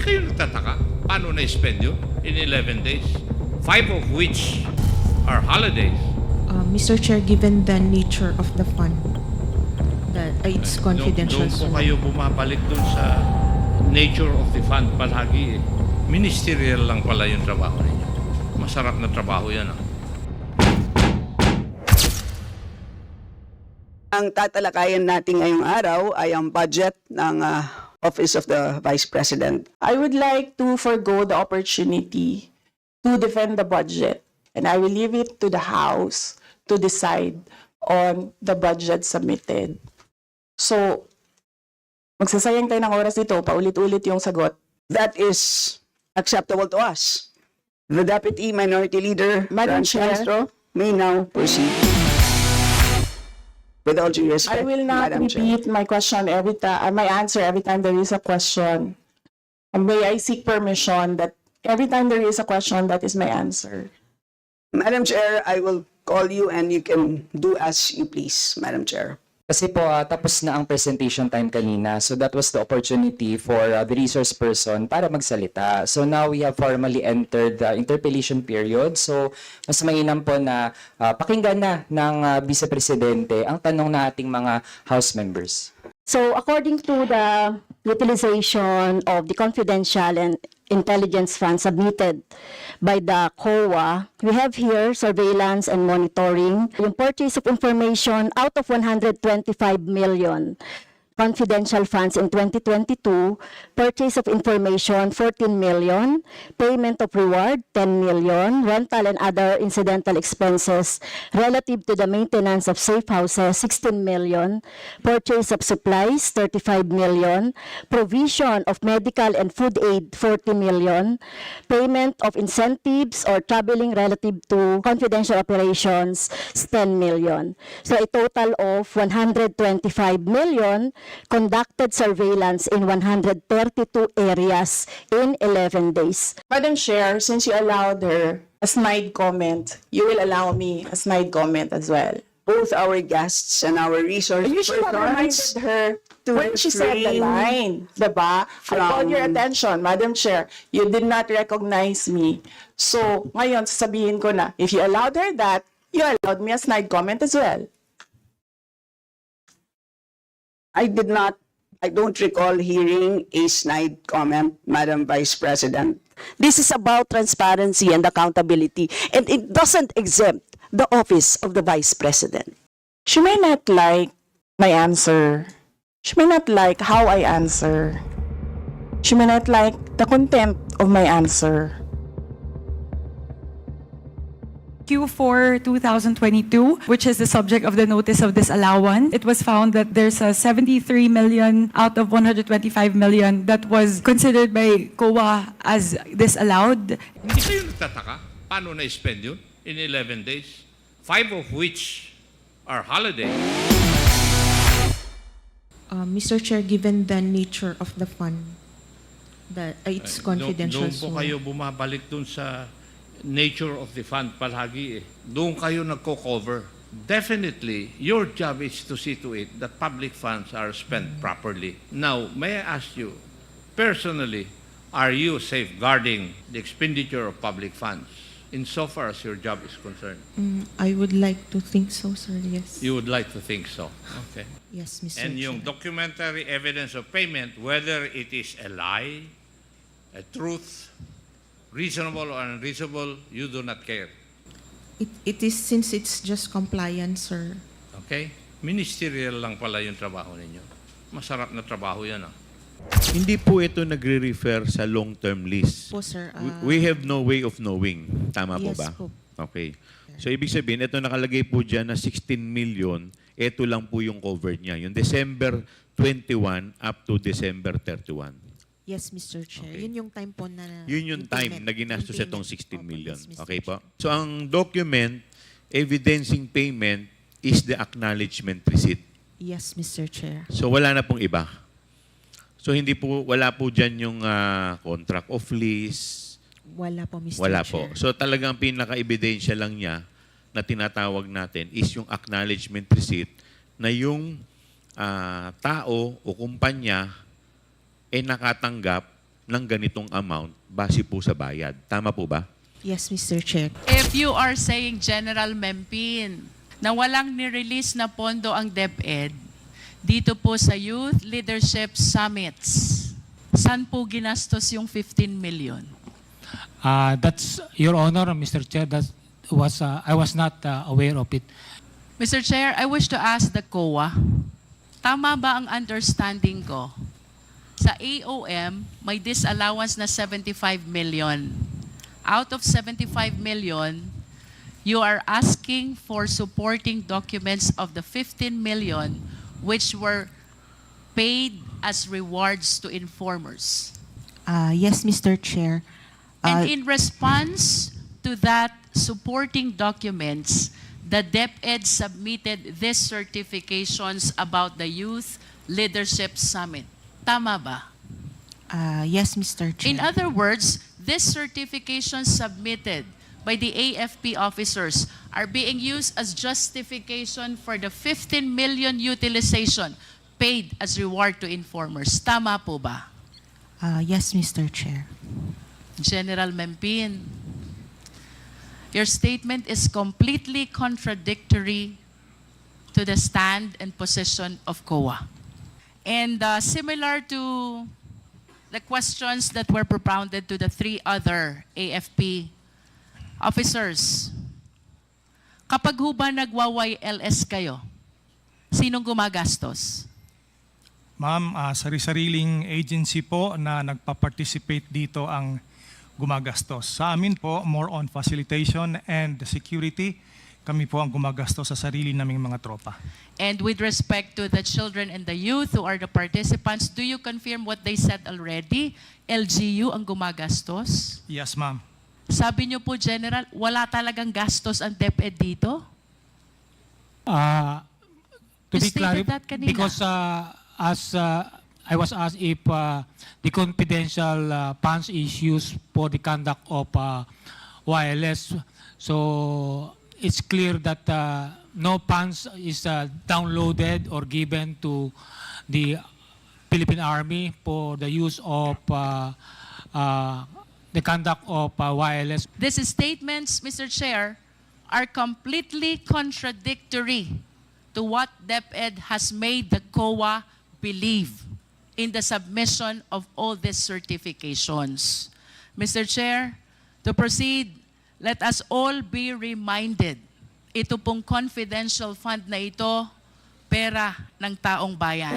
kayo nagtataka paano na-spend yun in 11 days? 5 of which are holidays. Mr. Chair, given the nature of the fund, that it's confidential. Doon po kayo bumabalik dun sa nature of the fund palagi eh. Ministerial lang pala yung trabaho ninyo. Masarap na trabaho yan ah. Ang tatalakayan natin ngayong araw ay ang budget ng Office of the Vice President. I would like to forgo the opportunity to defend the budget, and I will leave it to the House to decide on the budget submitted. So, magsasayang tayo ng oras dito, paulit-ulit yung sagot. That is acceptable to us. The Deputy Minority Leader, Madam Franz Chair. Castro, may now proceed. With all due respect, I will not Madam Chair. repeat my question every time, my answer every time there is a question. And may I seek permission that every time there is a question, that is my answer. Madam Chair, I will call you and you can do as you please, Madam Chair. Kasi po, tapos na ang presentation time kanina. So that was the opportunity for the resource person para magsalita. So now we have formally entered the interpellation period. So mas mainam po na pakinggan na ng Vice Presidente ang tanong na ating mga House members. So according to the utilization of the confidential and intelligence funds submitted by the COA, we have here surveillance and monitoring. Yung purchase of information out of 125 million confidential funds in 2022, purchase of information 14 million, payment of reward 10 million, rental and other incidental expenses relative to the maintenance of safe houses 16 million, purchase of supplies 35 million, provision of medical and food aid 40 million, payment of incentives or traveling relative to confidential operations 10 million. So a total of 125 million conducted surveillance in 132 areas in 11 days. Madam Chair, since you allowed her a snide comment, you will allow me a snide comment as well. Both our guests and our resource You should have reminded persons her to when she said the refrain line, diba? I called your from- attention, Madam Chair. You did not recognize me. So, ngayon, sasabihin ko na, if you allowed her that, you allowed me a snide comment as well. I don't recall hearing a snide comment, Madam Vice President. This is about transparency and accountability, and it doesn't exempt the office of the Vice President. She may not like my answer. She may not like how I answer. She may not like the content of my answer. Q4 2022, which is the subject of the notice of disallowance, it was found that there's a 73 million out of 125 million that was considered by COA as disallowed. Hindi kayo nagtataka paano na-spend yun in 11 days? 5 of which are holidays. Mr. Chair, given the nature of the fund, that it's confidential. Doon po kayo bumabalik dun sa nature of the fund palagi eh. Doon kayo nagko-cover. Definitely, your job is to see to it that public funds are spent properly. Now, may I ask you, personally, are you safeguarding the expenditure of public funds insofar as your job is concerned? I would like to think so, sir. Yes. You would like to think so. Okay. Yes, Mr. And yung Chair. documentary evidence of payment, whether it is a lie, a truth, reasonable or unreasonable, you do not care. It is, since it's just compliance, sir. Okay? Ministerial lang pala yung trabaho ninyo. Masarap na trabaho yan ah. Hindi po ito nagre-refer sa long-term lease. Po, sir. We have no way of knowing. Tama po Yes ba? po. Okay. So, ibig sabihin, ito nakalagay po dyan na 16 million, ito lang po yung covered niya. Yung December 21 up to December 31. Yes, Mr. Chair. Okay. Yun yung time po na... Yun yung time payment. na ginastos Yung itong payment. 16 Opo, million. yes, Mr. Okay po? Chair. So, ang document evidencing payment is the acknowledgement receipt. Yes, Mr. Chair. So, wala na pong iba. So, wala po dyan yung contract of lease. Wala po, Mr. Wala Chair. po. So, talagang pinaka-ebidensya lang niya na tinatawag natin is yung acknowledgement receipt na yung tao o kumpanya ay nakatanggap ng ganitong amount base po sa bayad. Tama po ba? Yes, Mr. Chair. If you are saying General Mempin na walang nirelease na pondo ang DepEd dito po sa Youth Leadership Summits, saan po ginastos yung 15 million? That's Your Honor, Mr. Chair. That was I was not aware of it. Mr. Chair, I wish to ask the COA, tama ba ang understanding ko? Sa AOM, may disallowance na 75 million. Out of 75 million, you are asking for supporting documents of the 15 million which were paid as rewards to informers. Yes, Mr. Chair. And in response to that supporting documents, the DepEd submitted these certifications about the Youth Leadership Summit. Tama ba? Yes, Mr. Chair. In other words, these certifications submitted by the AFP officers are being used as justification for the 15 million utilization paid as reward to informers. Tama po ba? Yes, Mr. Chair. General Mempin, your statement is completely contradictory to the stand and position of COA. And similar to the questions that were propounded to the three other AFP officers, kapag ho ba nagwa-YLS kayo, sinong gumagastos? Ma'am, sari-sariling agency po na nagpa-participate dito ang gumagastos. Sa amin po, more on facilitation and security, kami po ang gumagastos sa sarili naming mga tropa. And with respect to the children and the youth who are the participants, do you confirm what they said already? LGU ang gumagastos? Yes, ma'am. Sabi niyo po, General, wala talagang gastos ang DepEd dito? To You be stated clear, that kanina. because as I was asked if the confidential funds is used for the conduct of wireless, so it's clear that no funds is downloaded or given to the Philippine Army for the use of the conduct of wireless. These statements, Mr. Chair, are completely contradictory to what DepEd has made the COA believe in the submission of all these certifications. Mr. Chair, to proceed, let us all be reminded, ito pong confidential fund na ito, pera ng taong bayan.